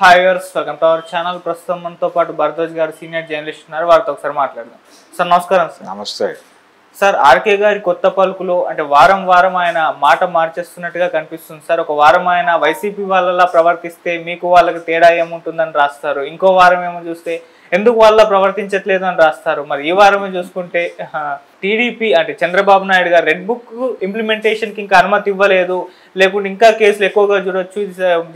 హాయర్స్ welcome to our channel. ప్రస్తుతం మనతో పాటు భరద్వాజ్ గారు సీనియర్ జర్నలిస్ట్ ఉన్నారు. వారితో ఒకసారి మాట్లాడదాం. సార్ నమస్కారం. సార్ నమస్తే సార్. ఆర్కే గారి కొత్త పలుకులు అంటే వారం వారం ఆయన మాట మార్చేస్తున్నట్టుగా కనిపిస్తుంది సార్. ఒక వారం ఆయన వైసీపీ వాళ్ళలా ప్రవర్తిస్తే మీకు వాళ్ళకి తేడా ఏముంటుందని రాస్తారు, ఇంకో వారం ఏమో చూస్తే ఎందుకు వాళ్ళ ప్రవర్తించట్లేదు అని రాస్తారు. మరి ఈ వారమే చూసుకుంటే టీడీపీ అంటే చంద్రబాబు నాయుడు గారు రెడ్ బుక్ ఇంప్లిమెంటేషన్కి ఇంకా అనుమతి ఇవ్వలేదు, లేకుంటే ఇంకా కేసులు ఎక్కువగా చూడొచ్చు,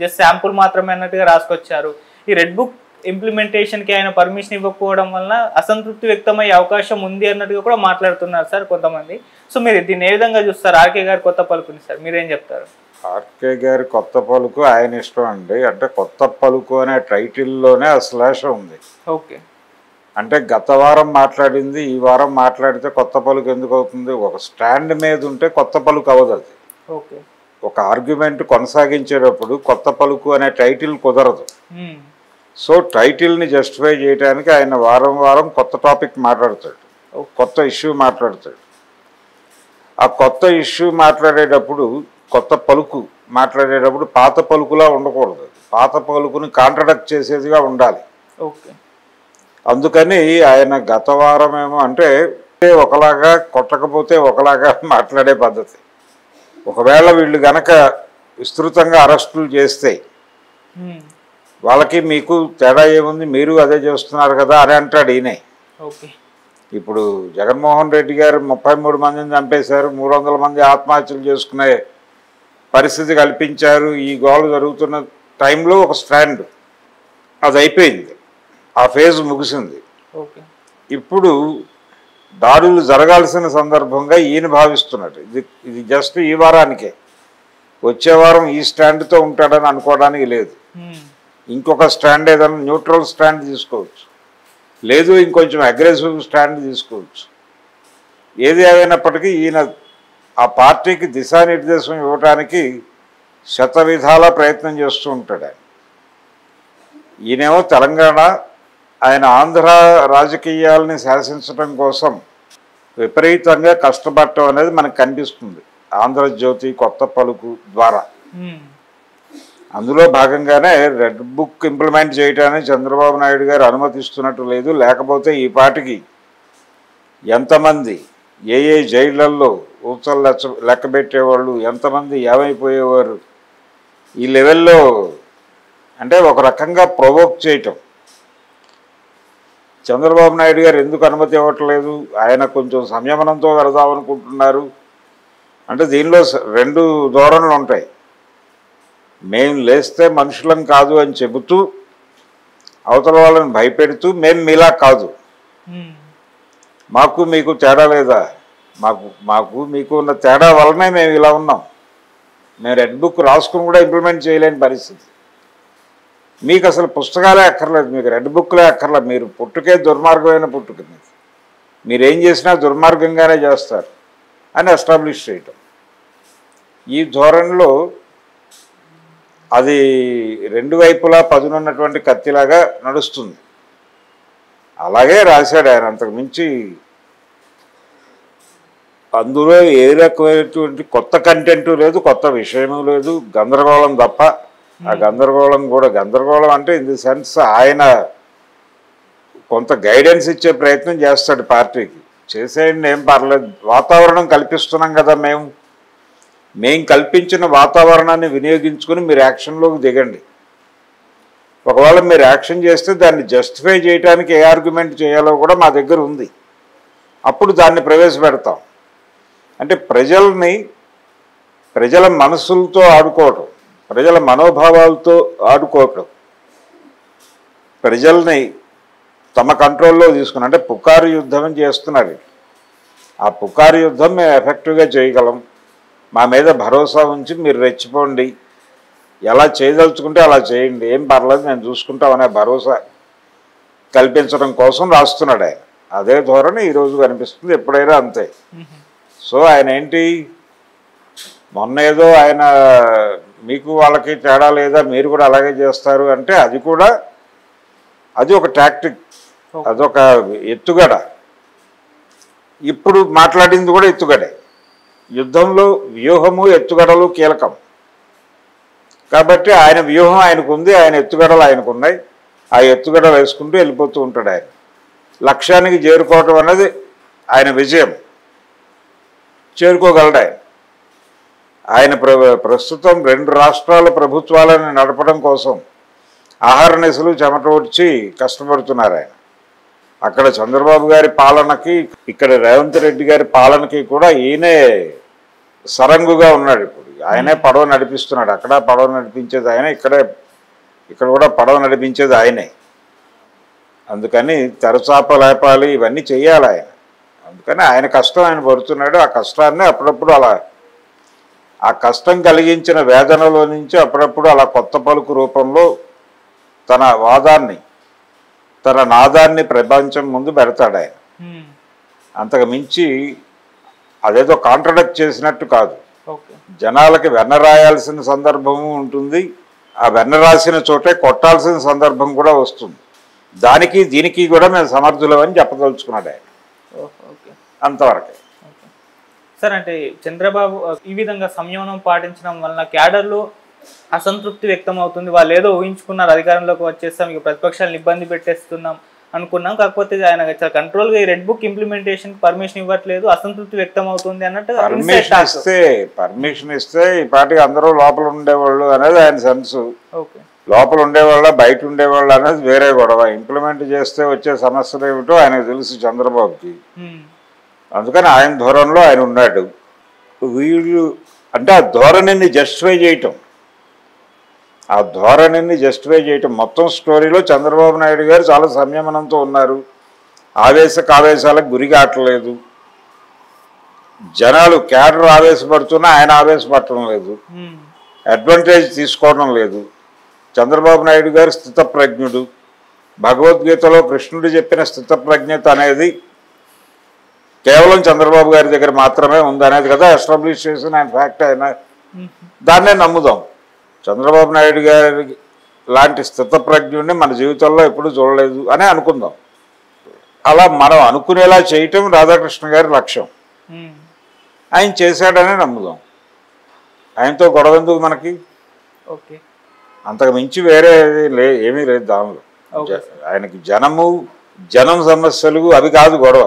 జస్ట్ శాంపుల్ మాత్రమే అన్నట్టుగా రాసుకొచ్చారు. ఈ రెడ్ బుక్ ఇంప్లిమెంటేషన్కి ఆయన పర్మిషన్ ఇవ్వకపోవడం వలన అసంతృప్తి వ్యక్తమయ్యే అవకాశం ఉంది అన్నట్టుగా కూడా మాట్లాడుతున్నారు సార్ కొంతమంది. సో మీరు దీన్ని ఏ విధంగా చూస్తారు? ఆర్కే గారి కొత్త పలుకుని సార్ మీరేం చెప్తారు? ఆర్కే గారి కొత్త పలుకు ఆయన ఇష్టం అండి. అంటే కొత్త పలుకు అనే టైటిల్లోనే ఆ శ్లేష ఉంది. ఓకే, అంటే గత వారం మాట్లాడింది ఈ వారం మాట్లాడితే కొత్త పలుకు ఎందుకు అవుతుంది? ఒక స్టాండ్ మీద ఉంటే కొత్త పలుకు అవ్వదు. అది ఓకే, ఒక ఆర్గ్యుమెంట్ కొనసాగించేటప్పుడు కొత్త పలుకు అనే టైటిల్ కుదరదు. సో టైటిల్ని జస్టిఫై చేయడానికి ఆయన వారం వారం కొత్త టాపిక్ మాట్లాడతాడు, కొత్త ఇష్యూ మాట్లాడతాడు. ఆ కొత్త ఇష్యూ మాట్లాడేటప్పుడు కొత్త పలుకు మాట్లాడేటప్పుడు పాత పలుకులా ఉండకూడదు. పాత పలుకుని కాంట్రడక్ట్ చేసేదిగా ఉండాలి. ఓకే, అందుకని ఆయన గత వారమేమో అంటే ఒకలాగా కొట్టకపోతే ఒకలాగా మాట్లాడే పద్ధతి. ఒకవేళ వీళ్ళు గనక విస్తృతంగా అరెస్టులు చేస్తే వాళ్ళకి మీకు తేడా ఏముంది, మీరు అదే చేస్తున్నారు కదా అని అంటాడు ఈయనే. ఓకే, ఇప్పుడు జగన్మోహన్ రెడ్డి గారు 33 మందిని చంపేశారు, 300 మంది ఆత్మహత్యలు చేసుకునే పరిస్థితి కల్పించారు. ఈ గోల జరుగుతున్న టైంలో ఒక స్టాండ్ అది అయిపోయింది, ఆ ఫేజ్ ముగిసింది. ఇప్పుడు దాడులు జరగాల్సిన సందర్భంగా ఈయన భావిస్తున్నాడు. ఇది జస్ట్ ఈ వారానికే, వచ్చే వారం ఈ స్టాండ్తో ఉంటాడని అనుకోవడానికి లేదు. ఇంకొక స్టాండ్ ఏదైనా న్యూట్రల్ స్టాండ్ తీసుకోవచ్చు, లేదు ఇంకొంచెం అగ్రెసివ్ స్టాండ్ తీసుకోవచ్చు. ఏది ఏమైనప్పటికీ ఈయన ఆ పార్టీకి దిశానిర్దేశం ఇవ్వడానికి శతవిధాల ప్రయత్నం చేస్తూ ఉంటాడు. ఈయనేమో తెలంగాణ, ఆయన ఆంధ్ర రాజకీయాలని శాసించడం కోసం విపరీతంగా కష్టపడటం అనేది మనకు కనిపిస్తుంది ఆంధ్రజ్యోతి కొత్త పలుకు ద్వారా. అందులో భాగంగానే రెడ్ బుక్ ఇంప్లిమెంట్ చేయడానికి చంద్రబాబు నాయుడు గారు అనుమతిస్తున్నట్టు లేదు. లేకపోతే ఈ పాటికి ఎంతమంది ఏ జైళ్ళల్లో ఊచలు లెక్క పెట్టేవాళ్ళు, ఎంతమంది ఏమైపోయేవారు. ఈ లెవెల్లో అంటే ఒక రకంగా ప్రొవోక్ చేయటం. చంద్రబాబు నాయుడు గారు ఎందుకు అనుమతి ఇవ్వట్లేదు, ఆయన కొంచెం సంయమనంతో వెళదామనుకుంటున్నారు అంటే దీనిలో రెండు ధోరణులు ఉంటాయి. మేము లేస్తే మనుషులం కాదు అని చెబుతూ అవతల వాళ్ళని భయపెడుతూ మేము మీలా కాదు, మాకు మీకు తేడా లేదా, మాకు మీకు ఉన్న తేడా వల్లనే మేము ఇలా ఉన్నాం, మేము రెడ్ బుక్ రాసుకుని కూడా ఇంప్లిమెంట్ చేయలేని పరిస్థితి, మీకు అసలు పుస్తకాలే అక్కర్లేదు, మీకు రెడ్ బుక్లే అక్కర్లేదు, మీరు పుట్టుకే దుర్మార్గమైన పుట్టుక, మీరేం చేసినా దుర్మార్గంగానే చేస్తారు అని ఎస్టాబ్లిష్ చేయటం. ఈ ధోరణిలో అది రెండు వైపులా పదునున్నటువంటి కత్తిలాగా నడుస్తుంది. అలాగే రాశాడు ఆయన. అంతకు మించి అందులో ఏ రకమైనటువంటి కొత్త కంటెంటు లేదు, కొత్త విషయము లేదు, గందరగోళం తప్ప. ఆ గందరగోళం కూడా గందరగోళం అంటే ఇన్ ది సెన్స్ ఆయన కొంత గైడెన్స్ ఇచ్చే ప్రయత్నం చేస్తాడు పార్టీకి. చేసేయండి, ఏం పర్లేదు, వాతావరణం కల్పిస్తున్నాం కదా, మేము కల్పించిన వాతావరణాన్ని వినియోగించుకుని మీరు యాక్షన్లోకి దిగండి. ఒకవేళ మీరు యాక్షన్ చేస్తే దాన్ని జస్టిఫై చేయడానికి ఏ ఆర్గ్యుమెంట్ చేయాలో కూడా మా దగ్గర ఉంది, అప్పుడు దాన్ని ప్రవేశపెడతాం. అంటే ప్రజల మనసులతో ఆడుకోవటం, ప్రజల మనోభావాలతో ఆడుకోవటం, ప్రజల్ని తమ కంట్రోల్లో తీసుకుని అంటే పుకారు యుద్ధం చేస్తున్నారు. ఆ పుకారు యుద్ధం మేము ఎఫెక్టివ్గా చేయగలం, మా మీద భరోసా ఉంచి మీరు రెచ్చిపోండి, ఎలా చేయదలుచుకుంటే అలా చేయండి, ఏం పర్లేదు మేము చూసుకుంటామనే భరోసా కల్పించడం కోసం రాస్తున్నాడు ఆయన. అదే ధోరణి ఈరోజు కనిపిస్తుంది, ఎప్పుడైనా అంతే. సో ఆయన ఏంటి, మొన్న ఏదో ఆయన మీకు వాళ్ళకి తేడా లేదా, మీరు కూడా అలాగే చేస్తారు అంటే అది ఒక టాక్టిక్, అదొక ఎత్తుగడ. ఇప్పుడు మాట్లాడింది కూడా ఎత్తుగడే. యుద్ధంలో వ్యూహము ఎత్తుగడలు కీలకం. కాబట్టి ఆయన వ్యూహం ఆయనకు ఉంది, ఆయన ఎత్తుగడలు ఆయనకు ఉన్నాయి. ఆ ఎత్తుగడలు వేసుకుంటూ వెళ్ళిపోతూ ఉంటాడు. ఆయన లక్ష్యానికి చేరుకోవటం అన్నది ఆయన విజయం. చేరుకోగలడు ఆయన. ఆయన ప్రస్తుతం 2 రాష్ట్రాల ప్రభుత్వాలను నడపడం కోసం ఆహారనిశలు చెమట వచ్చి కష్టపడుతున్నారు ఆయన. అక్కడ చంద్రబాబు గారి పాలనకి, ఇక్కడ రేవంత్ రెడ్డి గారి పాలనకి కూడా ఈయనే సరంగుగా ఉన్నాడు. ఇప్పుడు ఆయనే పడవ నడిపిస్తున్నాడు. అక్కడ పడవ నడిపించేది ఆయన, ఇక్కడ కూడా పడవ నడిపించేది ఆయనే. అందుకని తెరచాప లేపాలి, ఇవన్నీ చెయ్యాలి ఆయన. అందుకని ఆయన కష్టం ఆయన పడుతున్నాడు. ఆ కష్టాన్ని అప్పుడప్పుడు అలా, ఆ కష్టం కలిగించిన వేదనలో నుంచి అప్పుడప్పుడు అలా కొత్త పలుకు రూపంలో తన వాదాన్ని, తన నాదాన్ని ప్రపంచం ముందు పెడతాడు ఆయన. అంతకు మించి అదేదో కాంట్రడక్ట్ చేసినట్టు కాదు. జనాలకి వెన్న రాయాల్సిన సందర్భము ఉంటుంది, ఆ వెన్న రాసిన చోటే కొట్టాల్సిన సందర్భం కూడా వస్తుంది. దానికి దీనికి కూడా మేము సమర్థులమని చెప్పదలుచుకున్నాడు ఆయన. అంతవరకే సార్. అంటే చంద్రబాబు ఈ విధంగా సంయమనం పాటించడం వలన క్యాడర్లో అసంతృప్తి వ్యక్తం అవుతుంది. వాళ్ళు ఏదో ఊహించుకున్నారు, అధికారంలోకి వచ్చేస్తాం, ఇక ప్రతిపక్షాలను ఇబ్బంది పెట్టేస్తున్నాం అనుకున్నాం, కాకపోతే ఆయన కంట్రోల్గా ఈ రెడ్ బుక్ ఇంప్లిమెంటేషన్ పర్మిషన్ ఇవ్వట్లేదు, అసంతృప్తి వ్యక్తం అవుతుంది అన్నట్టు. పర్మిషన్ ఇస్తే ఈ పార్టీకి అందరూ లోపల ఉండేవాళ్ళు అనేది ఆయన సెన్స్. లోపల ఉండేవాళ్ళ బయట ఉండేవాళ్ళు అనేది వేరే గొడవ. ఇంప్లిమెంట్ చేస్తే వచ్చే సమస్యలు ఏమిటో ఆయనకు తెలుసు చంద్రబాబుకి. అందుకని ఆయన ధోరణిలో ఆయన ఉన్నాడు. వీళ్ళు అంటే ఆ ధోరణిని జస్టిఫై చేయటం, మొత్తం స్టోరీలో చంద్రబాబు నాయుడు గారు చాలా సంయమనంతో ఉన్నారు. కావేశాలకు గురి కావట్లేదు. జనాలు క్యాడర్ ఆవేశపడుతున్నా ఆయన ఆవేశపడటం లేదు, అడ్వాంటేజ్ తీసుకోవడం లేదు. చంద్రబాబు నాయుడు గారు స్థితప్రజ్ఞుడు. భగవద్గీతలో కృష్ణుడు చెప్పిన స్థితప్రజ్ఞత అనేది కేవలం చంద్రబాబు గారి దగ్గర మాత్రమే ఉందనేది కదా ఎస్టాబ్లిష్ చేసిన ఆయన ఫ్యాక్ట్. అయినా దాన్నే నమ్ముదాం. చంద్రబాబు నాయుడు గారి లాంటి స్థితప్రజ్ఞుడిని మన జీవితంలో ఎప్పుడూ చూడలేదు అని అనుకుందాం. అలా మనం అనుకునేలా చేయటం రాధాకృష్ణ గారి లక్ష్యం. ఆయన చేశాడనే నమ్ముదాం. ఆయనతో గొడవ ఎందుకు మనకి? అంతకు మించి వేరే ఏమీ లేదు దానిలో. ఆయనకి జనం సమస్యలు అవి కాదు గొడవ.